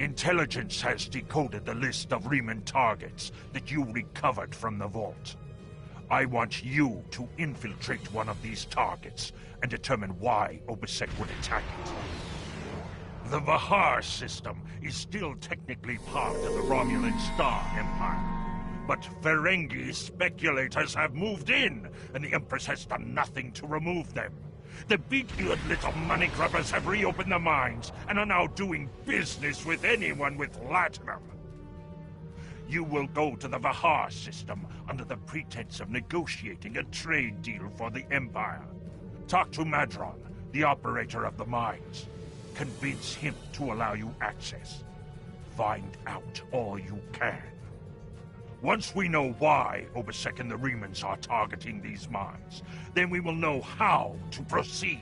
Intelligence has decoded the list of Riemann targets that you recovered from the vault. I want you to infiltrate one of these targets and determine why Obsec would attack it. The Vahar system is still technically part of the Romulan Star Empire, but Ferengi speculators have moved in, and the Empress has done nothing to remove them. The big-eared little money grubbers have reopened the mines and are now doing business with anyone with latinum. You will go to the Vahar system under the pretense of negotiating a trade deal for the Empire. Talk to Madron, the operator of the mines. Convince him to allow you access. Find out all you can. Once we know why Obsec and the Riemans are targeting these mines, then we will know how to proceed.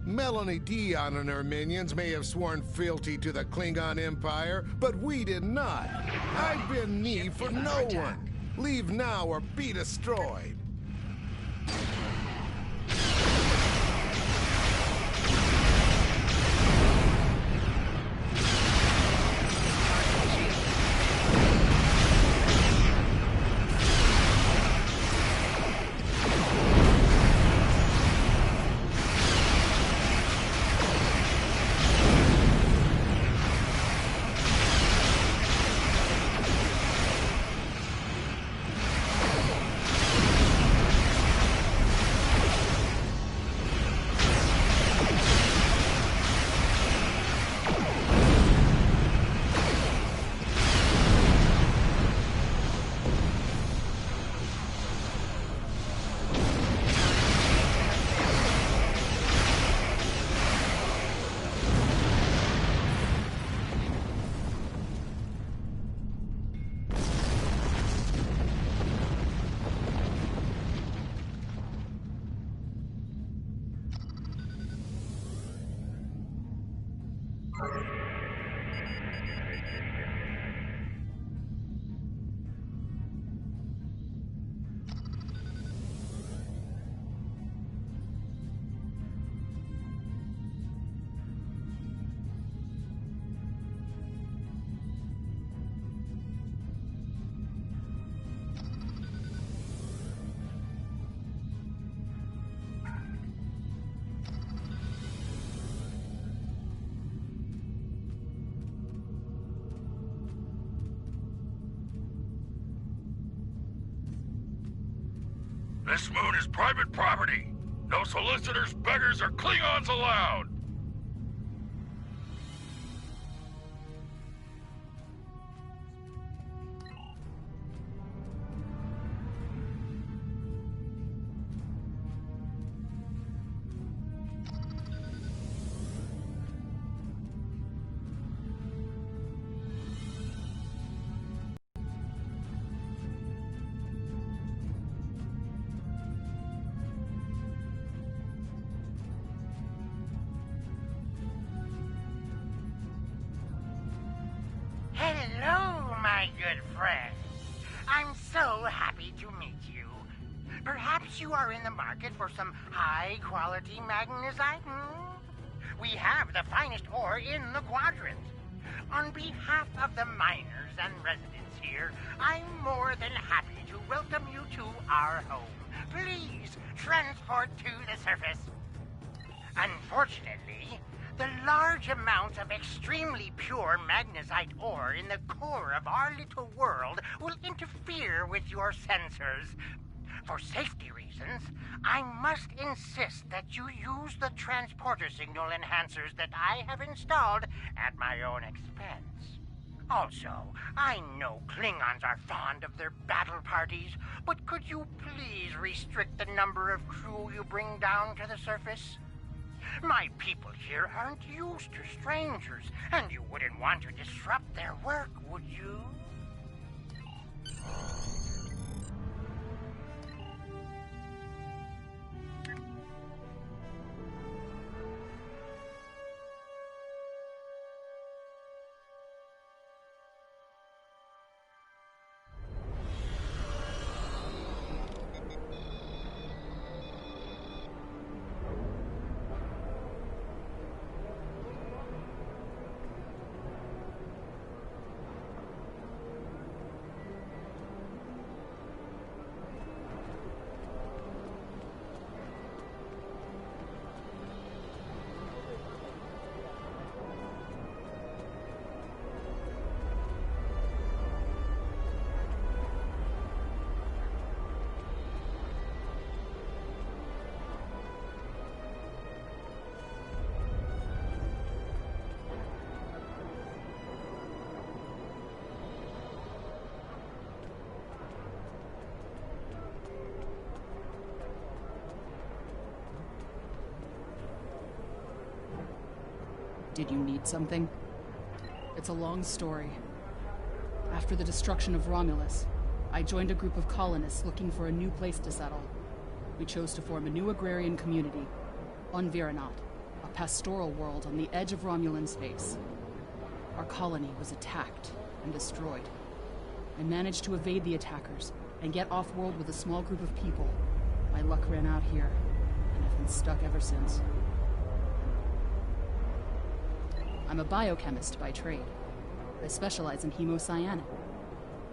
Melanie Dion and her minions may have sworn fealty to the Klingon Empire, but we did not. I bend knee for no one. Leave now or be destroyed. This moon is private property. No solicitors, beggars, or Klingons allowed. Perhaps you are in the market for some high-quality magnesite? We have the finest ore in the quadrant. On behalf of the miners and residents here, I'm more than happy to welcome you to our home. Please, transport to the surface. Unfortunately, the large amount of extremely pure magnesite ore in the core of our little world will interfere with your sensors. For safety reasons, I must insist that you use the transporter signal enhancers that I have installed at my own expense. Also, I know Klingons are fond of their battle parties, but could you please restrict the number of crew you bring down to the surface? My people here aren't used to strangers, and you wouldn't want to disrupt their work, would you? Did you need something? It's a long story. After the destruction of Romulus, I joined a group of colonists looking for a new place to settle. We chose to form a new agrarian community on Viranot, a pastoral world on the edge of Romulan space. Our colony was attacked and destroyed. I managed to evade the attackers and get off-world with a small group of people. My luck ran out here, and I've been stuck ever since. I'm a biochemist by trade. I specialize in hemocyanin,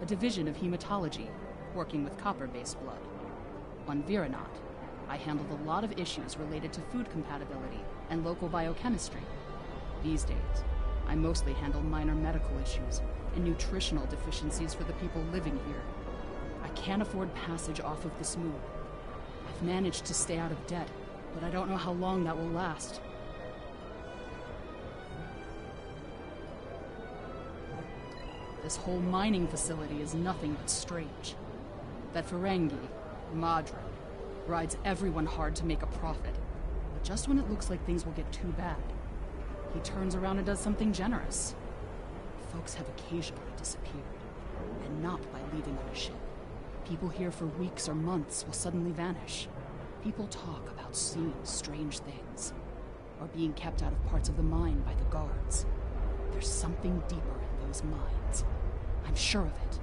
a division of hematology, working with copper-based blood. On Viranot, I handled a lot of issues related to food compatibility and local biochemistry. These days, I mostly handle minor medical issues and nutritional deficiencies for the people living here. I can't afford passage off of this moon. I've managed to stay out of debt, but I don't know how long that will last. This whole mining facility is nothing but strange. That Ferengi, Madra, rides everyone hard to make a profit. But just when it looks like things will get too bad, he turns around and does something generous. Folks have occasionally disappeared, and not by leaving on a ship. People here for weeks or months will suddenly vanish. People talk about seeing strange things, or being kept out of parts of the mine by the guards. There's something deeper in those mines. I'm sure of it.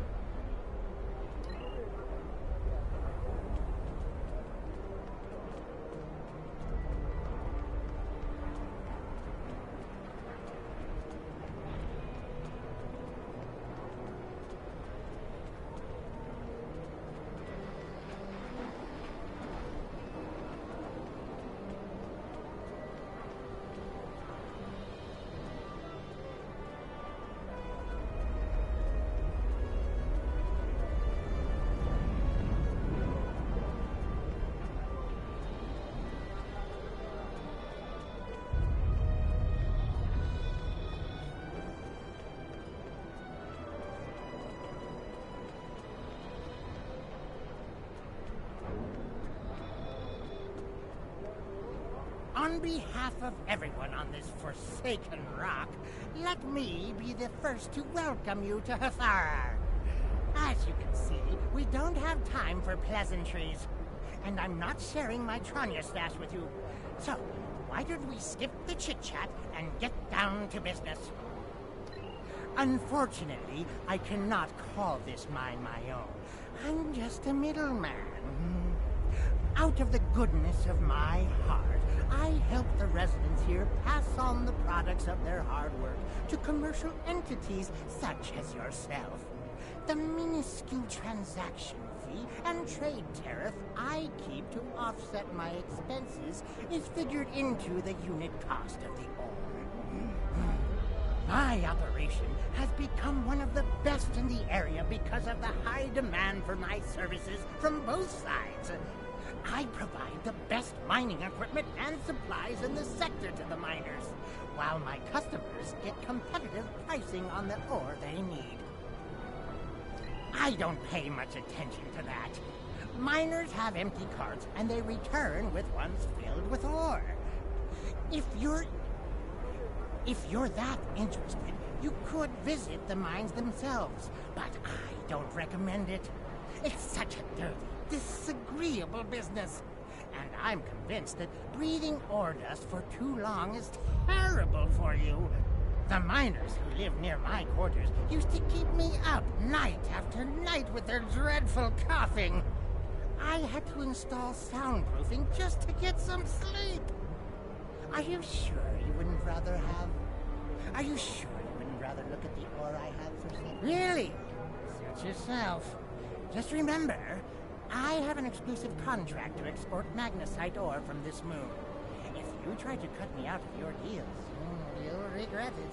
On behalf of everyone on this forsaken rock, let me be the first to welcome you to Hathara. As you can see, we don't have time for pleasantries, and I'm not sharing my Tranya stash with you. So, why don't we skip the chit-chat and get down to business? Unfortunately, I cannot call this mine my own. I'm just a middleman. Out of the goodness of my heart, I help the residents here pass on the products of their hard work to commercial entities such as yourself. The minuscule transaction fee and trade tariff I keep to offset my expenses is figured into the unit cost of the ore. My operation has become one of the best in the area because of the high demand for my services from both sides. I provide the best mining equipment and supplies in the sector to the miners, while my customers get competitive pricing on the ore they need. I don't pay much attention to that. Miners have empty carts and they return with ones filled with ore. If you're that interested, you could visit the mines themselves, but I don't recommend it. It's such a dirty, disagreeable business. And I'm convinced that breathing ore dust for too long is terrible for you. The miners who live near my quarters used to keep me up night after night with their dreadful coughing. I had to install soundproofing just to get some sleep. Are you sure you wouldn't rather look at the ore I have for sale? Really? Suit yourself. Just remember, I have an exclusive contract to export magnesite ore from this moon. If you try to cut me out of your deals, you'll regret it.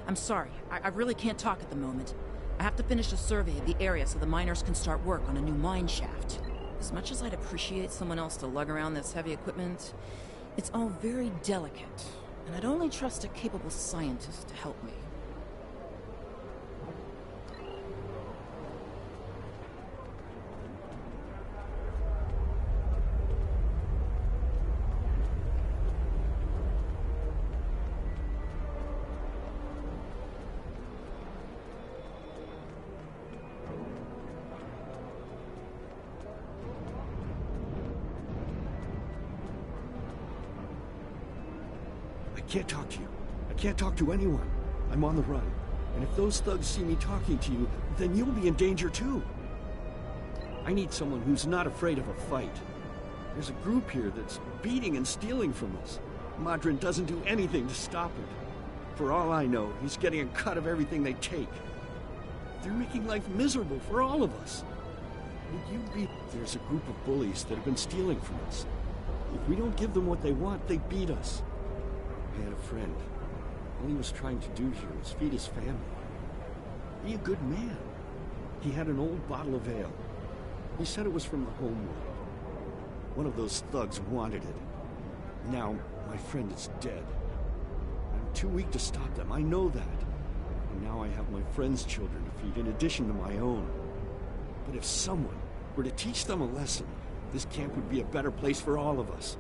I'm sorry, I really can't talk at the moment. I have to finish a survey of the area so the miners can start work on a new mine shaft. As much as I'd appreciate someone else to lug around this heavy equipment, it's all very delicate, and I'd only trust a capable scientist to help me. I can't talk to you. I can't talk to anyone. I'm on the run. And if those thugs see me talking to you, then you'll be in danger too. I need someone who's not afraid of a fight. There's a group here that's beating and stealing from us. Madrin doesn't do anything to stop it. For all I know, he's getting a cut of everything they take. They're making life miserable for all of us. There's a group of bullies that have been stealing from us. If we don't give them what they want, they beat us. I had a friend. All he was trying to do here was feed his family. Be a good man. He had an old bottle of ale. He said it was from the homeworld. One of those thugs wanted it. Now, my friend is dead. I'm too weak to stop them, I know that. And now I have my friend's children to feed in addition to my own. But if someone were to teach them a lesson, this camp would be a better place for all of us.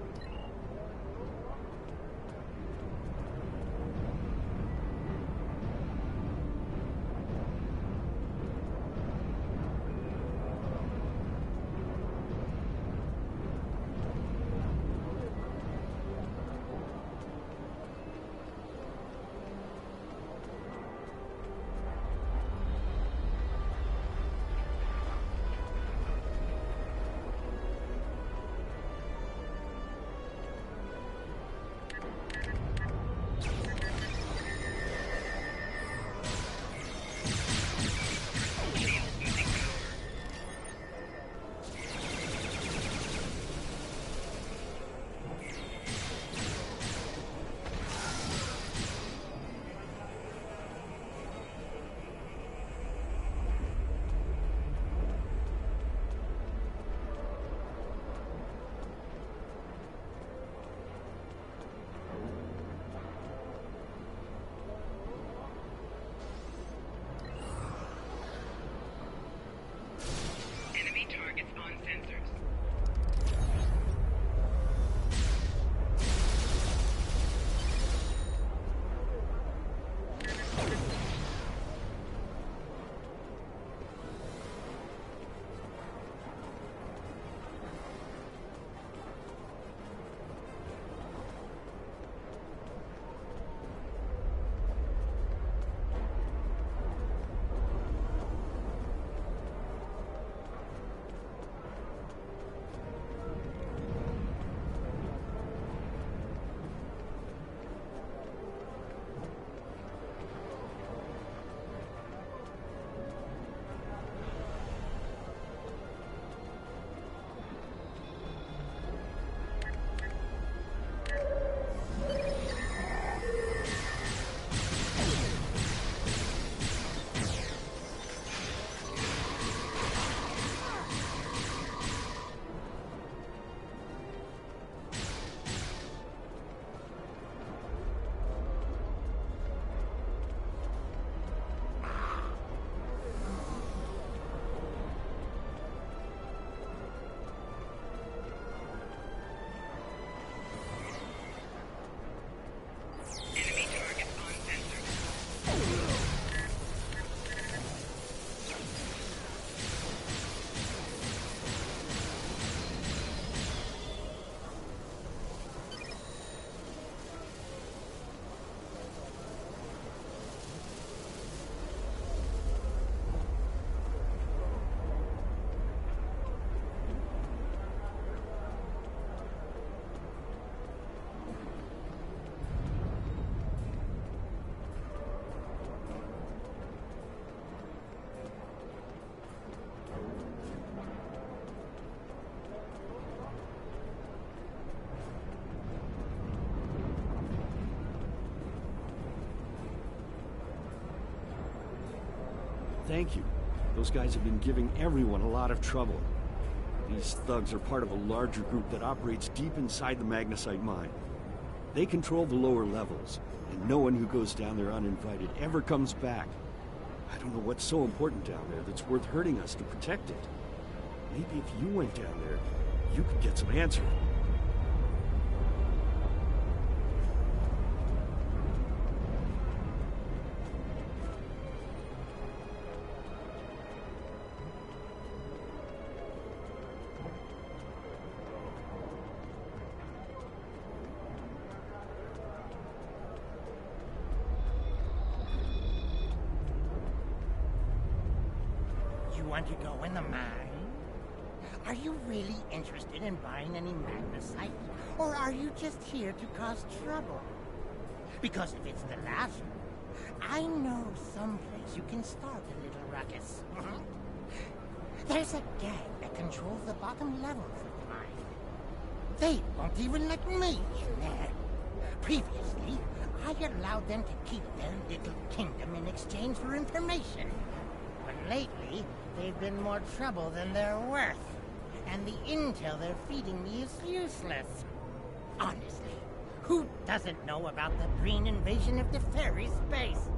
Thank you. Those guys have been giving everyone a lot of trouble. These thugs are part of a larger group that operates deep inside the magnesite mine. They control the lower levels, and no one who goes down there uninvited ever comes back. I don't know what's so important down there that's worth hurting us to protect it. Maybe if you went down there, you could get some answers. You want to go in the mine? Are you really interested in buying any magnesite? Or are you just here to cause trouble? Because if it's the latter, I know someplace you can start a little ruckus. There's a gang that controls the bottom levels of the mine. They won't even let me in there. Previously, I allowed them to keep their little kingdom in exchange for information. But lately, they've been more trouble than they're worth. And the intel they're feeding me is useless. Honestly, who doesn't know about the green invasion of the fairy space?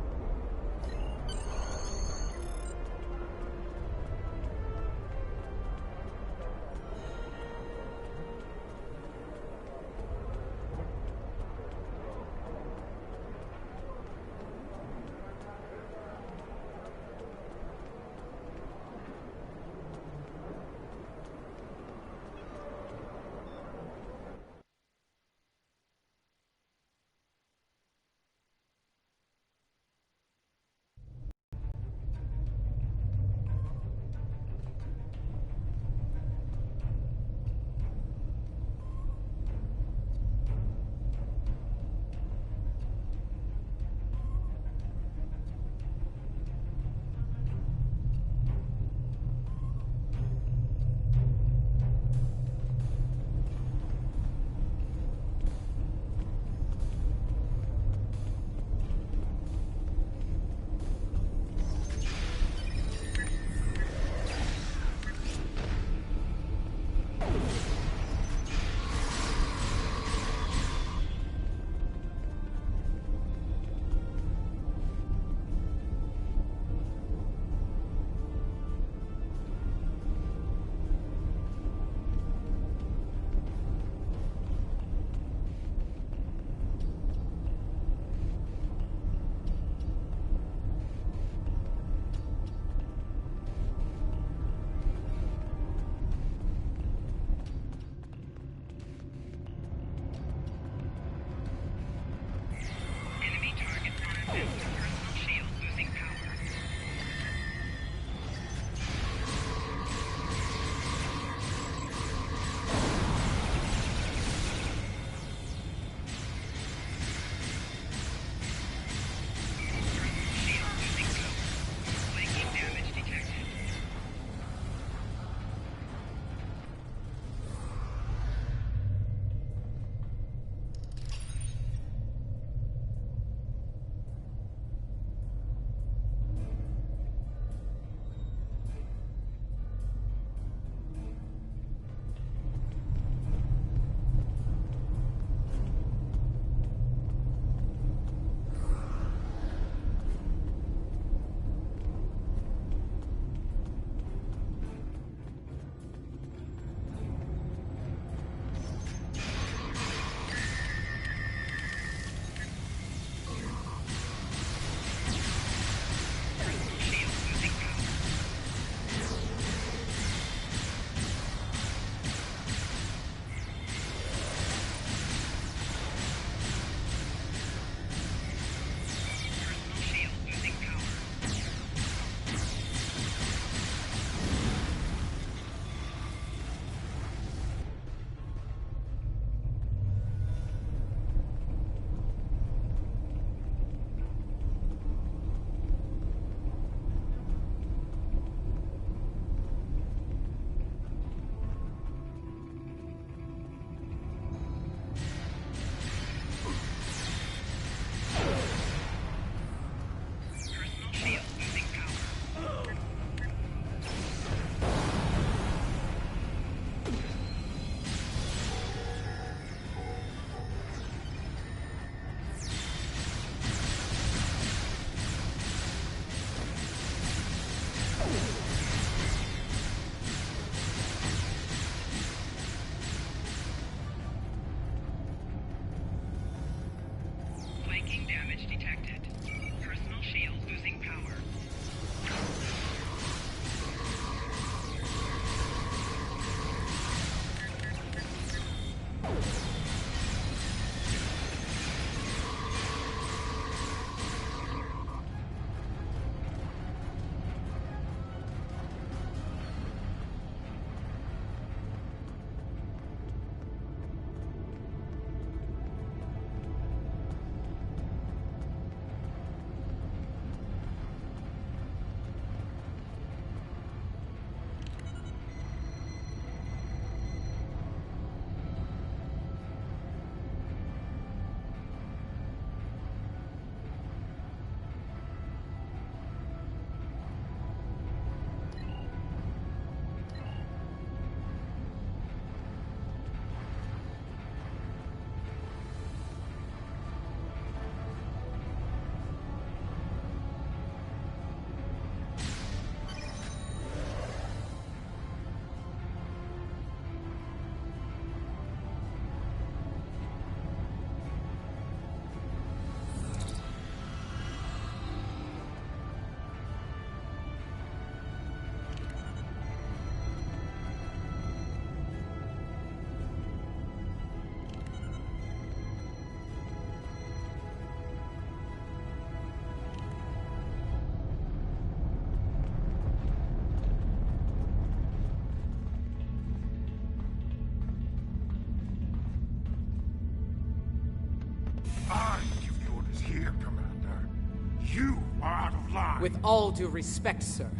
time. With all due respect, sir,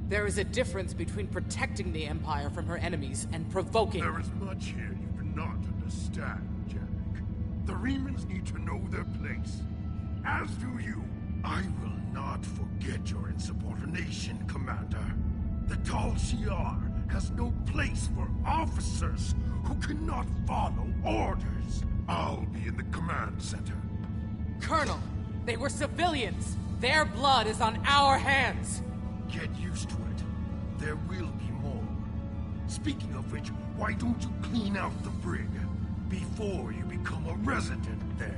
there is a difference between protecting the Empire from her enemies and provoking... There is much here you do not understand, Jack. The Remans need to know their place. As do you. I will not forget your insubordination, Commander. The Tal Shiar has no place for officers who cannot follow orders. I'll be in the command center. Colonel, they were civilians. Their blood is on our hands. Get used to it. There will be more. Speaking of which, why don't you clean out the brig before you become a resident there?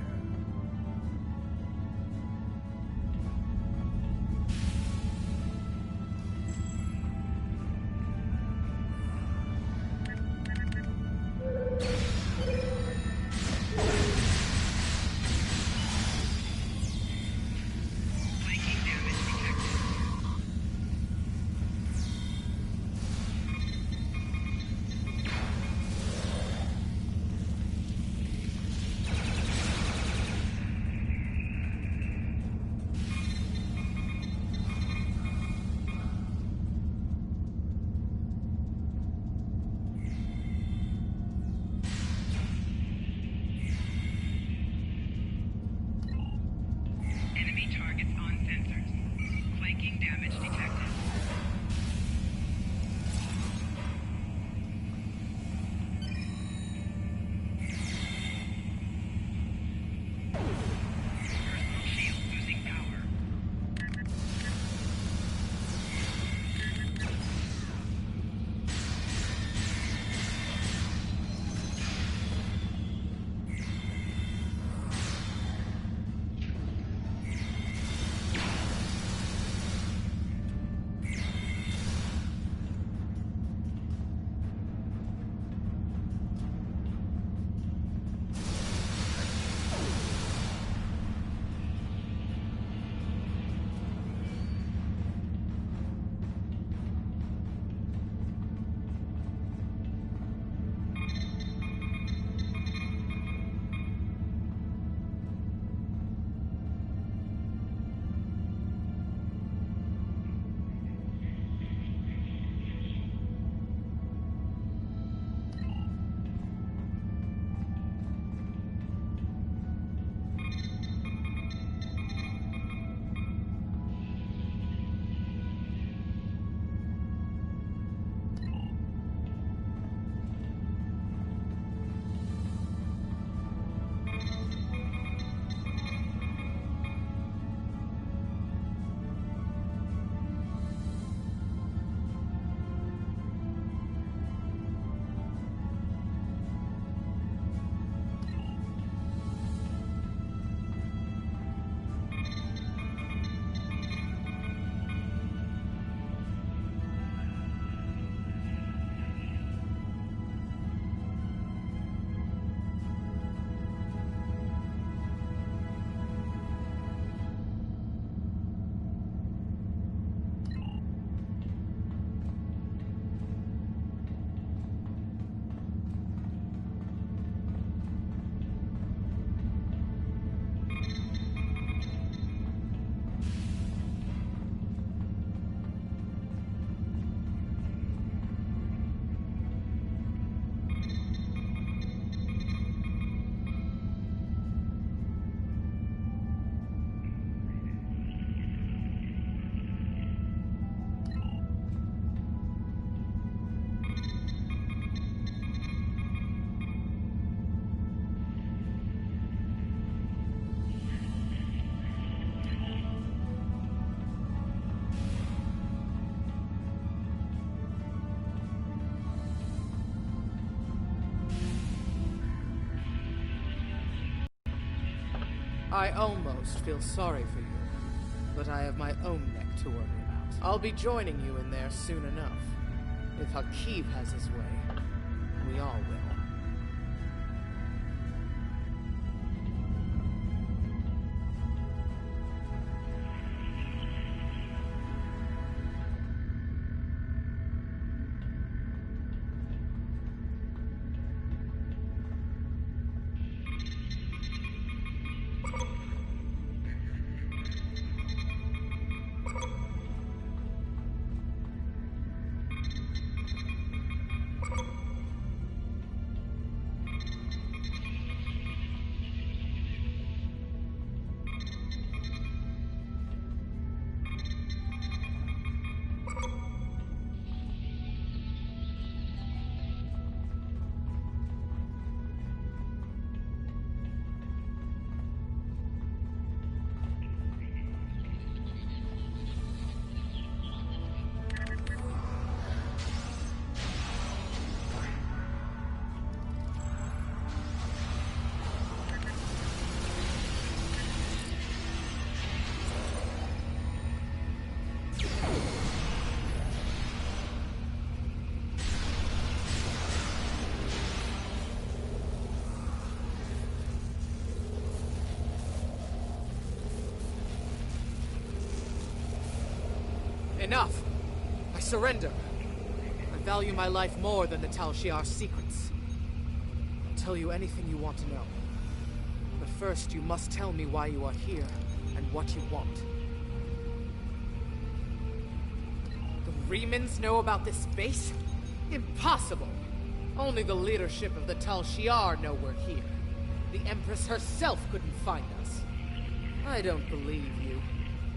Enemy targets on sensors. Flanking damage detected. Personal shield losing power. I almost feel sorry for you, but I have my own neck to worry about. I'll be joining you in there soon enough. If Hakeeb has his way, we all will. Enough! I surrender. I value my life more than the Tal Shiar's secrets. I'll tell you anything you want to know. But first, you must tell me why you are here and what you want. The Remans know about this base? Impossible! Only the leadership of the Tal Shiar know we're here. The Empress herself couldn't find us. I don't believe you,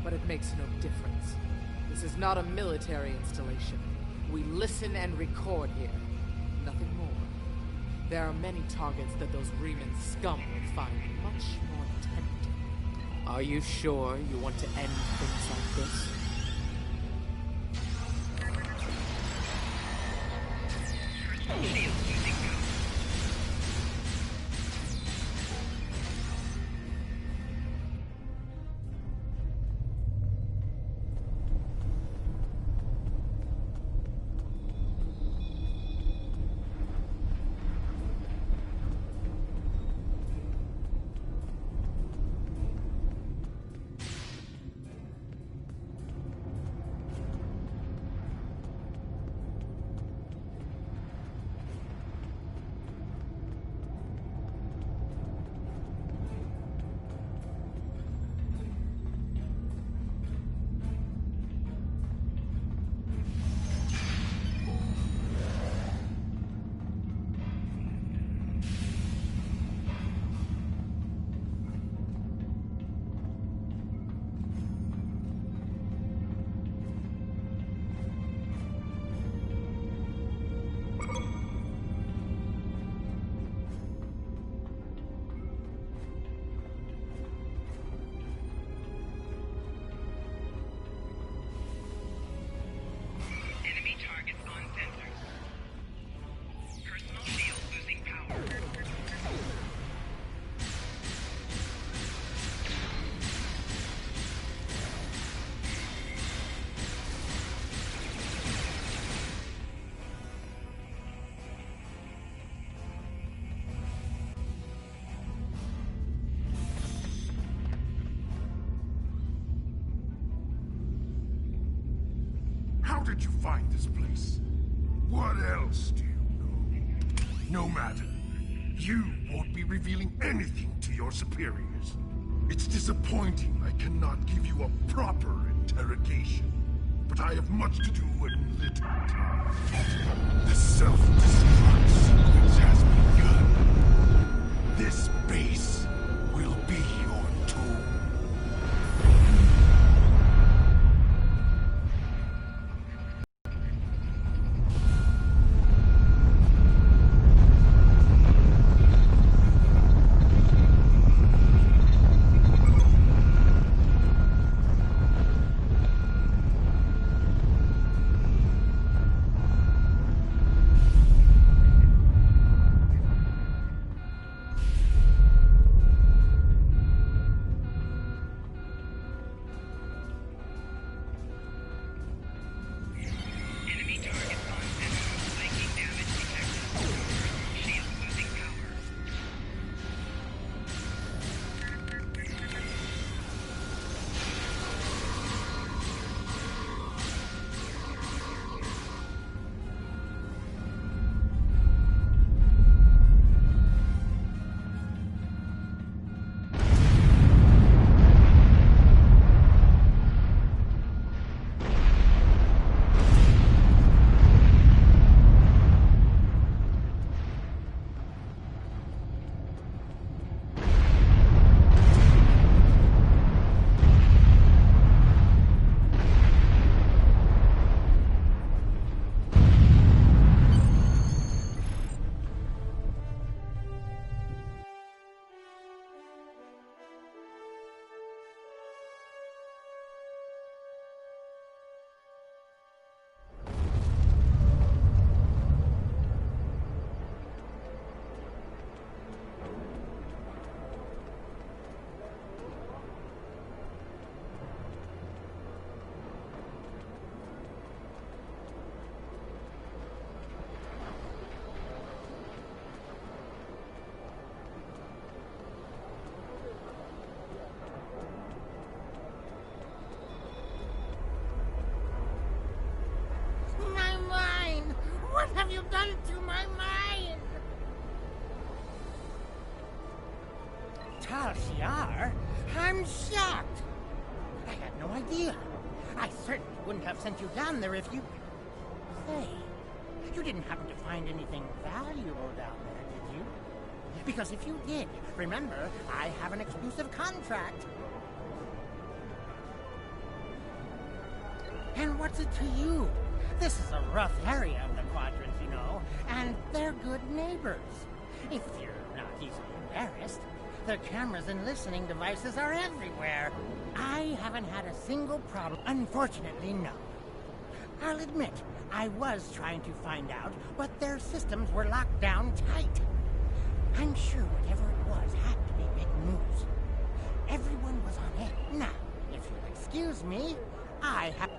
but it makes no difference. This is not a military installation. We listen and record here. Nothing more. There are many targets that those Reman scum will find much more tempting. Are you sure you want to end things like this? Shield losing power. Enemy targets on sensors. Personal shield losing power. How did you find this place? What else do you know? No matter. You won't be revealing anything to your superiors. It's disappointing I cannot give you a proper interrogation. But I have much to do in little time. The self-destruct sequence has begun. This base will be your tomb. LCR? I'm shocked. I had no idea. I certainly wouldn't have sent you down there if you... Say, you didn't happen to find anything valuable down there, did you? Because if you did, remember, I have an exclusive contract. And what's it to you? This is a rough area of the quadrants, you know, and they're good neighbors. If you're not easily embarrassed, the cameras and listening devices are everywhere. I haven't had a single problem. Unfortunately, no. I'll admit, I was trying to find out, but their systems were locked down tight. I'm sure whatever it was had to be big news. Everyone was on edge. Now, if you'll excuse me, I have...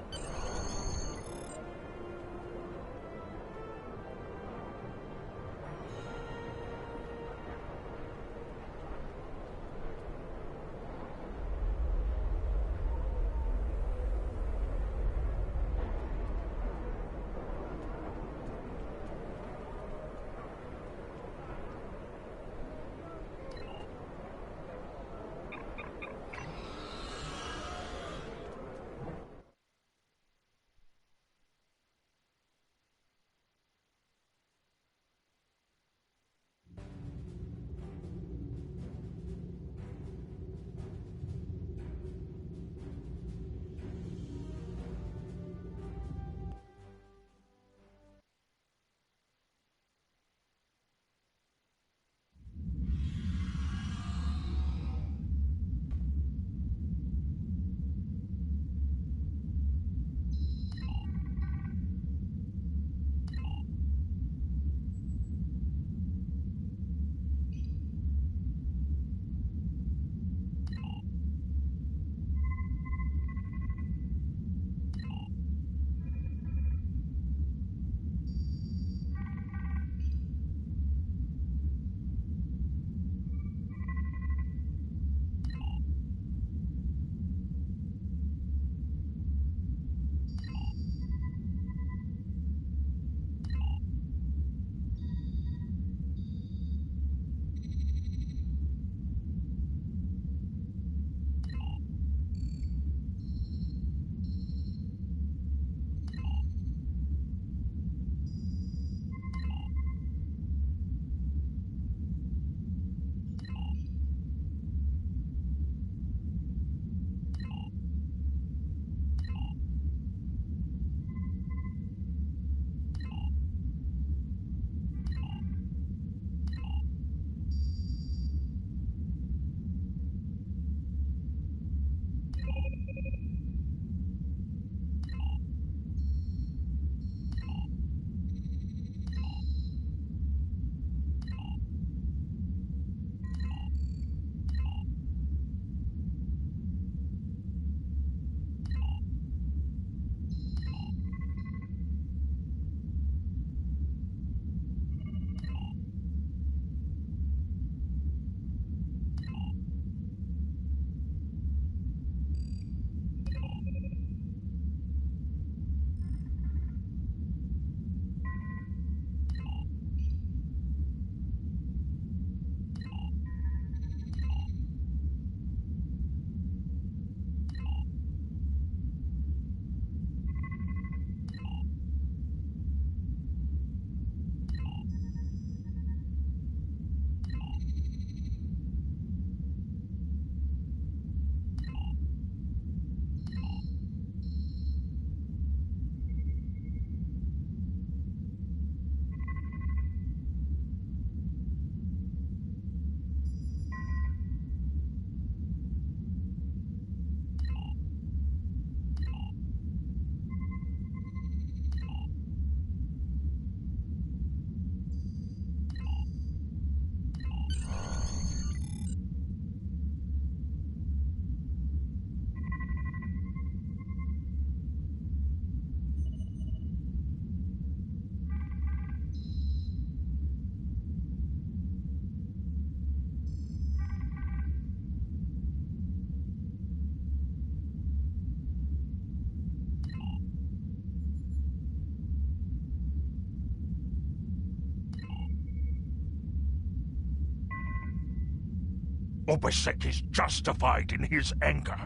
Obasek is justified in his anger.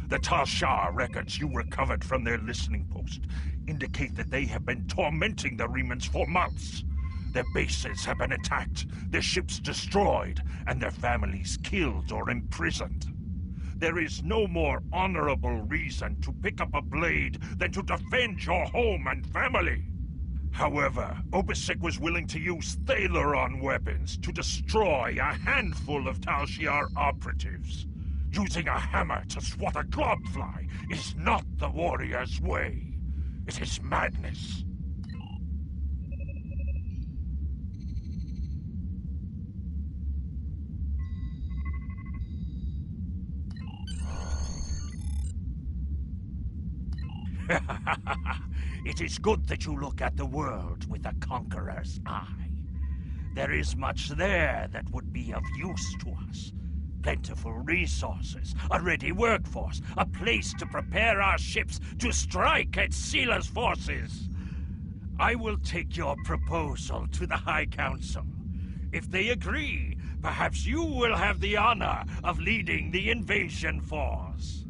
The Tal Shar records you recovered from their listening post indicate that they have been tormenting the Remans for months. Their bases have been attacked, their ships destroyed, and their families killed or imprisoned. There is no more honorable reason to pick up a blade than to defend your home and family. However, Obasek was willing to use Thaleron weapons to destroy a handful of Tal Shiar operatives. Using a hammer to swat a globfly is not the warrior's way. It is madness. It is good that you look at the world with a conqueror's eye. There is much there that would be of use to us. Plentiful resources, a ready workforce, a place to prepare our ships to strike at Sealer's forces. I will take your proposal to the High Council. If they agree, perhaps you will have the honor of leading the invasion force.